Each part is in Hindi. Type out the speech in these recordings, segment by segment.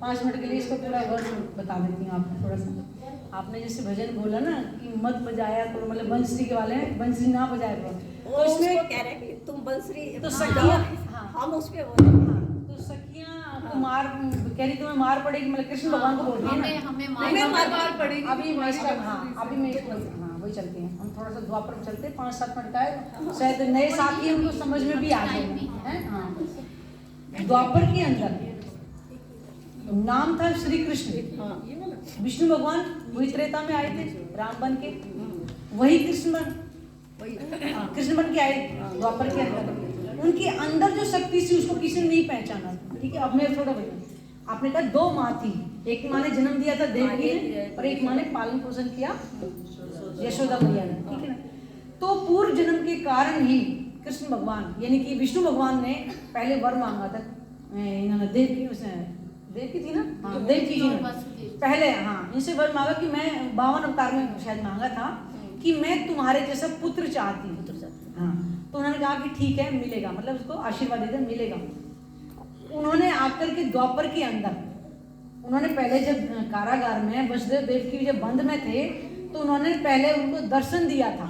5 मिनट के लिए इसको पूरा वर्ड बता देती हूँ आपको थोड़ा सा। आपने जैसे भजन बोला ना कि मत बजाया करो, मतलब बंसरी के वाले हैं, बंसरी ना बजाया करो, वो इसमें उसको कह रहे हैं कि तुम बंसरी तो सखियाँ, हाँ हम उस पे बोले तो सखियाँ आपको मार कह रही तुम्हें मार पड़ेगी, मतलब कृष्ण भगवान को बोल रही है ना, हमें मार पड़ेगी। अभी मैं इसका अभी मैं हाँ वही चलते हैं हम, थोड़ा सा द्वापर में चलते हैं 5-7 मिनट का है, शायद नए साथी उनको समझ में भी आ जाए हैं। हाँ, द्वापर के अंदर नाम था श्री कृष्ण, विष्णु भगवान वही त्रेता में आए थे राम बन के, वही कृष्ण बन के आए द्वापर के अंदर। उनके अंदर जो शक्ति थी उसको किसी ने नहीं पहचाना, ठीक है। अब मैं थोड़ा बताऊं, आपने कहा 2 माँ थी, एक माँ ने जन्म दिया था देवकी ने और एक माँ ने पालन पोषण किया यशोदा मैया ने, ठीक है ना। तो पूर्व जन्म के कारण ही कृष्ण भगवान यानी कि विष्णु भगवान ने पहले वर मांगा था, इन्होंने देवकी थी ना, हाँ देवकी जी ने पहले हाँ इनसे वर मांगा कि मैं 52 अवतार में शायद मांगा था कि मैं तुम्हारे जैसा पुत्र चाहती हूँ, हाँ। तो उन्होंने कहा कि ठीक है मिलेगा, मतलब उसको आशीर्वाद देते मिलेगा। उन्होंने आकर के द्वापर के अंदर, उन्होंने पहले जब कारागार में वसुदेव देवकी जब बंद में थे तो उन्होंने पहले उनको दर्शन दिया था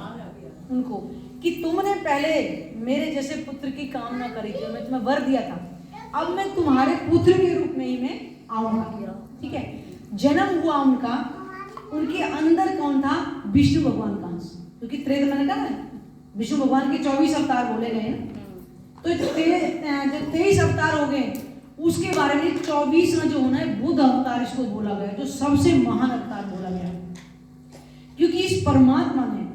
उनको कि तुमने पहले मेरे जैसे पुत्र की कामना करी थी, मैं तुम्हें वर दिया था, अब मैं तुम्हारे पुत्र के रूप में ही मैं आऊंगा, ठीक है। जन्म हुआ उनका, उनके अंदर कौन था? विष्णु भगवान का अंश, क्योंकि त्रेता मैंने कहा ना विष्णु भगवान के 24 अवतार बोले गए ना, तो जब 23 अवतार हो गए उसके बारे में 24वां जो होना है बुद्ध अवतार इसको बोला गया, जो सबसे महान अवतार बोला गया, क्योंकि इस परमात्मा ने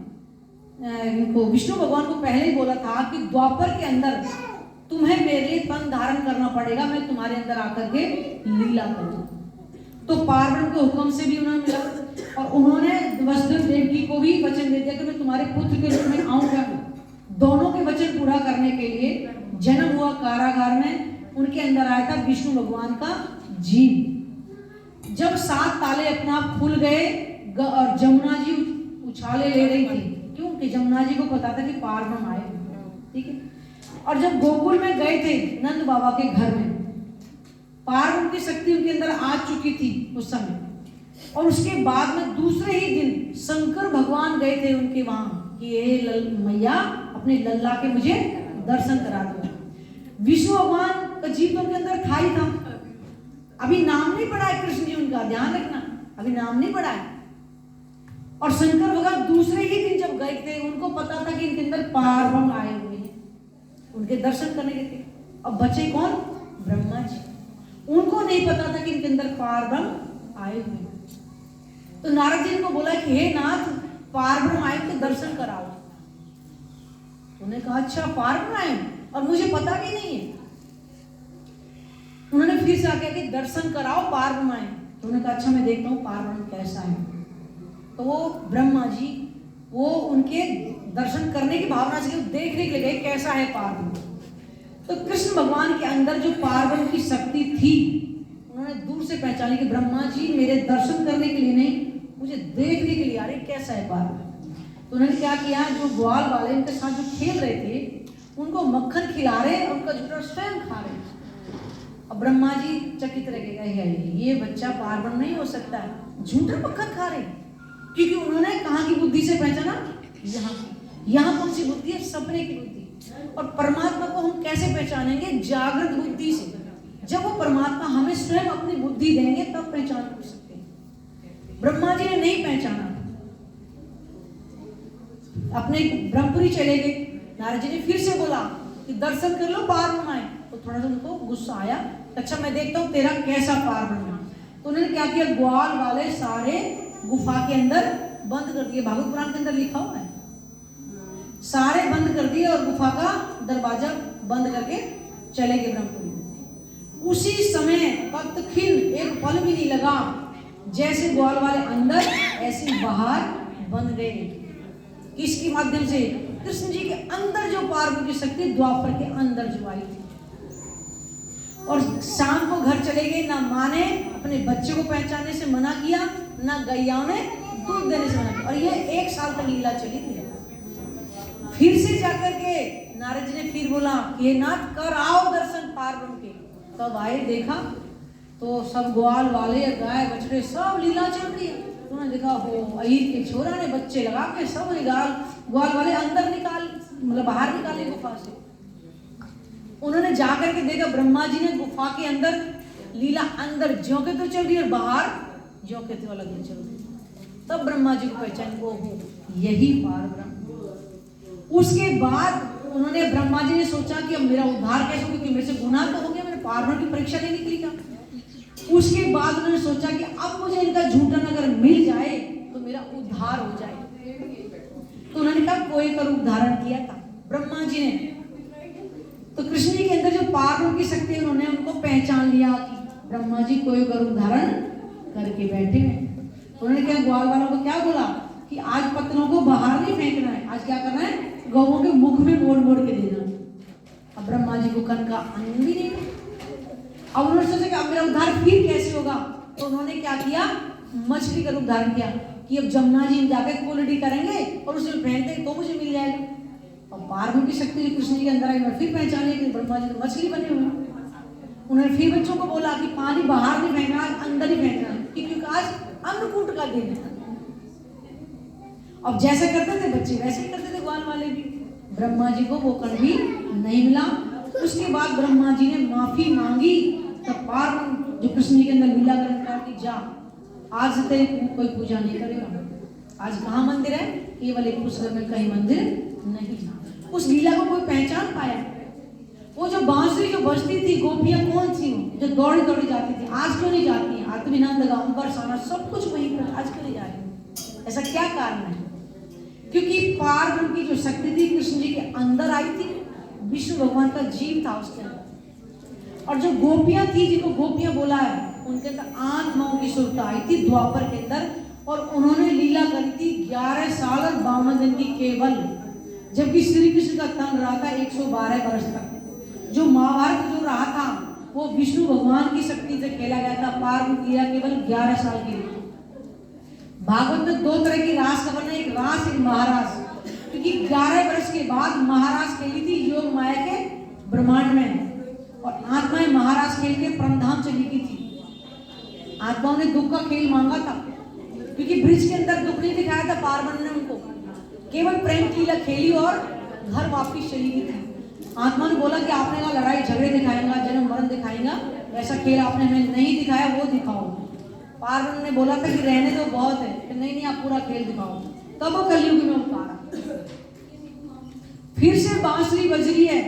इनको विष्णु भगवान को पहले ही बोला था कि द्वापर के अंदर तुम्हें मेरे लिए तन धारण करना पड़ेगा, मैं तुम्हारे अंदर आकर के लीला करूं। तो पार्वण के हुक्म से भी उन्होंने मिला और उन्होंने वसुदेव देवकी को भी वचन दे दिया कि मैं तुम्हारे पुत्र के रूप में आऊंगा। दोनों के वचन पूरा करने के लिए जन्म हुआ कारागार में, उनके अंदर आया था विष्णु भगवान का जीव। जब 7 ताले अपने आप खुल गए और जमुना जी उछाले ले रही थी, क्योंकि जमुना जी को पता था कि पार्वण आए, ठीक है। और जब गोकुल में गए थे नंद बाबा के घर में, पार्वण की शक्ति उनके अंदर आ चुकी थी उस समय, और उसके बाद में दूसरे ही दिन शंकर भगवान गए थे उनके वहां कि ये मैया अपने लल्ला के मुझे दर्शन करा दो। विष्णु भगवान का जीव तो उनके अंदर था ही था, अभी नाम नहीं पड़ा है कृष्ण जी, उनका ध्यान रखना, अभी नाम नहीं पड़ा है। और शंकर भगवान दूसरे ही दिन जब गए थे उनको पता था कि इनके अंदर पार्वण आए हुए हैं, उनके दर्शन करने के थे। अब बचे कौन? ब्रह्मा जी, उनको नहीं पता था कि इनके अंदर पार्वण आए हुए हैं। तो नारद जी को बोला कि हे नाथ पार्वण आए तो दर्शन कराओ। उन्होंने कहा अच्छा पार्वण आए और मुझे पता भी नहीं है। उन्होंने फिर से आके कि दर्शन कराओ पार्वण आए। तो उन्होंने कहा अच्छा मैं देखता हूँ पार्वण कैसा है। तो वो ब्रह्मा जी वो उनके दर्शन करने की भावना से देखने के लिए गए कैसा है पार्वण। तो कृष्ण भगवान के अंदर जो पार्वण की शक्ति थी उन्होंने दूर से पहचानी कि ब्रह्मा जी मेरे दर्शन करने के लिए नहीं, मुझे देखने के लिए आ रहे कैसा है पार्वण। तो उन्होंने क्या किया, जो ग्वाल वाले उनके साथ जो खेल रहे थे उनको मक्खन खिला रहे और उनका झूठा स्वयं खा रहे। अब ब्रह्मा जी चकित रह गए, ये बच्चा पार्वण नहीं हो सकता, झूठा मक्खन खा रहे, क्योंकि उन्होंने कहाँ की बुद्धि से पहचाना, यहाँ कौन सी बुद्धि है? सपने की बुद्धि। और परमात्मा को हम कैसे पहचानेंगे? जागृत बुद्धि से। जब वो परमात्मा हमें स्वयं अपनी बुद्धि देंगे तब पहचान कर सकते हैं। ब्रह्मा जी ने नहीं पहचाना, अपने ब्रह्मपुरी चले गए। नारद जी ने फिर से बोला कि दर्शन कर लो पार्वण आए। तो थोड़ा सा उनको गुस्सा आया, अच्छा मैं देखता हूँ तेरा कैसा पार्वण है। तो उन्होंने क्या किया, ग्वाल वाले सारे गुफा के अंदर बंद कर दिए। भागवत पुराण के अंदर लिखा हुआ है, सारे बंद कर दिए और गुफा का दरवाजा बंद करके चले गए ब्रह्मपुरी। उसी समय तत्क्षण एक पल भी नहीं लगा, जैसे ग्वाल वाले अंदर ऐसे बाहर बंद गए। किसके माध्यम से? कृष्ण जी के अंदर जो पार्वती की शक्ति द्वापर के अंदर जो आई थी। और शाम को घर चले गए, ना माँ ने अपने बच्चे को पहचानने से मना किया, ना गैयाओं ने दूध देने से मना किया। और ये 1 साल तक लीला चली थी। फिर से जाकर के नारद जी ने फिर बोला कि नाथ कर आओ दर्शन पार्वण के। तब आए, देखा तो सब ग्वाल वाले गाय बछड़े सब लीला चल रही है। तो उन्होंने देखा हो अहीर के छोरा ने बच्चे लगा के सब ग्वाल वाले अंदर निकाल मतलब बाहर निकाले गुफा से। उन्होंने जाकर के देखा ब्रह्मा जी ने गुफा के अंदर लीला अंदर ज्यों के तो चल रही है, बाहर ज्यों के तो अलग चल रही है। तब ब्रह्मा जी को पहचान को हो यही पार ब्रह्म। उसके बाद उन्होंने ब्रह्मा जी ने सोचा कि अब मेरा उद्धार कैसे होगा, क्योंकि मेरे से गुनाह तो हो गया, मैंने पार की परीक्षा नहीं निकली क्या। उसके बाद उन्होंने सोचा कि अब मुझे इनका झूठन अगर मिल जाए तो मेरा उद्धार हो जाए। तो उन्होंने कहा कोई का रूप धारण किया था ब्रह्मा जी ने। तो कृष्ण जी के अंदर जो पार की शक्ति उन्होंने उनको पहचान लिया कि ब्रह्मा जी कोई का रूप धारण करके बैठे हैं। तो उन्होंने क्या ग्वाल वालों को क्या बोला कि आज पत्तलों को बाहर नहीं फेंकना है, आज क्या करना है गौओं के मुख में मोड़ मोड़ के देना। अब ब्रह्मा जी को कन का आनंद ही नहीं। अब उन्होंने सोचा कि अब मेरा उद्धार फिर कैसे होगा। तो उन्होंने क्या किया, मछली का रूप धारण किया कि अब जमुना जी जाकर कोलडी करेंगे और उसमें फेंक देंगे तो मुझे मिल जाएगा। और पार्वती की शक्ति कृष्ण जी के अंदर आई, मैं फिर पहचान लिया कि ब्रह्मा जी तो मछली बने हुए। उन्होंने फिर बच्चों को बोला कि पानी बाहर नहीं फेंकना, अंदर ही फेंकना है, क्योंकि आज अन्नकूट का दिन है। अब जैसे करते थे बच्चे वैसे ही करते थे ग्वाल वाले भी। ब्रह्मा जी को वो कण भी नहीं मिला। उसके बाद ब्रह्मा जी ने माफी मांगी। तब पार्वती जो कृष्ण जी के अंदर लीला करने का कि जा आज से तेरी कोई पूजा नहीं करेगा। आज कहाँ मंदिर है, केवल एक उस घर में कहीं मंदिर नहीं। उस लीला को कोई पहचान पाया। वो जो बांसुरी जो बजती थी गोपियां कौन थी, जो दौड़ी दौड़ी जाती थी, आज क्यों नहीं जाती हैं। आत्मिनंद गांबर साना सब कुछ वहीं पर, आज क्यों नहीं जा रही। ऐसा क्या कारण है, क्योंकि पार्वती की जो शक्ति थी कृष्ण जी के अंदर आई थी। विष्णु भगवान का जीव था उसके अंदर। और जो गोपियां थी जिनको गोपियां बोला है उनके अंदर 8-9 की सुरता आई थी द्वापर के अंदर। और उन्होंने लीला करी थी 11 साल और 52 दिन की केवल, जबकि श्री कृष्ण का तन रहा था 112 वर्ष तक। जो महाभारत जो रहा था वो विष्णु भगवान की शक्ति से खेला गया था। पार्वती लीला केवल 11 साल की। भागवत में 2 तरह की रास का वर्णन, एक रास एक महारास। क्योंकि 11 वर्ष के बाद महारास खेली थी योग माया के ब्रह्मांड में, और आत्माएं महाराज खेल के परमधाम चली गई थी। आत्माओं ने दुख का खेल मांगा था, क्योंकि ब्रिज के अंदर दुख नहीं दिखाया था पार्वती ने उनको, केवल प्रेम की लीला खेली और घर वापिस चली गई थी। आत्मा ने बोला कि आपने कहा लड़ाई झगड़े दिखाएंगा, जन्म मरण दिखाएंगा, ऐसा खेल आपने हमें नहीं दिखाया, वो दिखाओ। पार्वती ने बोला था कि रहने दो बहुत है, कि नहीं आप पूरा खेल दिखाओ। तब वो कलयुग में उतारा। फिर से बांसुरी बज रही है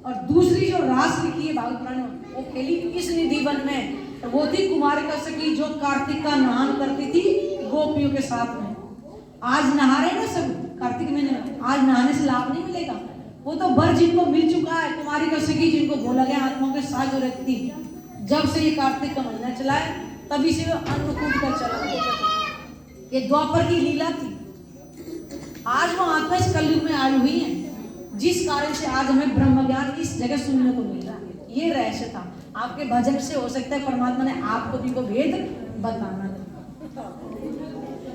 और दूसरी जो रास लिखी है भागवत पुराण में वो खेली इस निधि वन में। तो वो थी कुमारिका सखी जो कार्तिक का नहान करती थी गोपियों के साथ में। आज नहा रहे ना सब कार्तिक महीने में, आज नहाने से लाभ नहीं मिलेगा। वो तो वर जिनको मिल चुका है, कुमारिका सखी जिनको बोला गया आत्माओं के साथ जो रहती थी। जब से ये कार्तिक का महीना चला है तभी से वो अन्नकूट कर चला। ये द्वापर की लीला थी। आज वो आत्मा इस कलयुग में आई हुई है, जिस कारण से आज हमें ब्रह्म ज्ञान इस जगह सुनने को मिल रहा है। ये रहस्य था। आपके भजन से हो सकता है परमात्मा ने आपको भी को भेद बताना।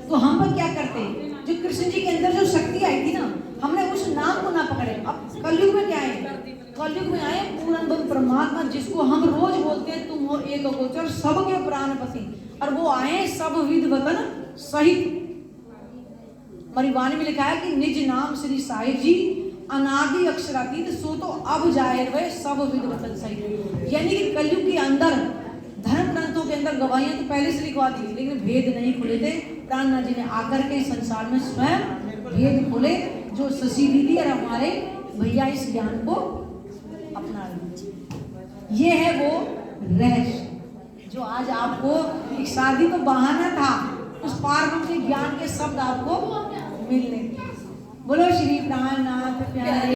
तो हम पर क्या करते हैं, जो कृष्ण जी के अंदर जो शक्ति आई थी ना, हमने उस नाम को ना पकड़े। अब कलयुग में क्या है, कलयुग में आए पूर्ण परमात्मा जिसको हम रोज बोलते हैं तुम हो एक गोचर सबके प्राणपति, और वो आए सब विध वतन सहित। हमारी वाणी में लिखा है कि निज नाम श्री साहिब जी अनादि अक्षरातीत सो तो अब जाहिर हुए सब विध वतन सहित। यानी कि कलयुग के अंदर धर्म ग्रंथों के अंदर गवाहियां तो पहले से लिखवा दी, लेकिन भेद नहीं खुले थे। प्राणनाथ जी ने आकर के संसार में स्वयं भेद खोले, जो शशि दीदी और हमारे भैया इस ज्ञान को अपना रहे। ये है वो रहस्य जो आज आपको एक शादी को बहाना था उस पार्वती ज्ञान के शब्द आपको मिलने। बोलो श्री प्राणनाथ प्यारे।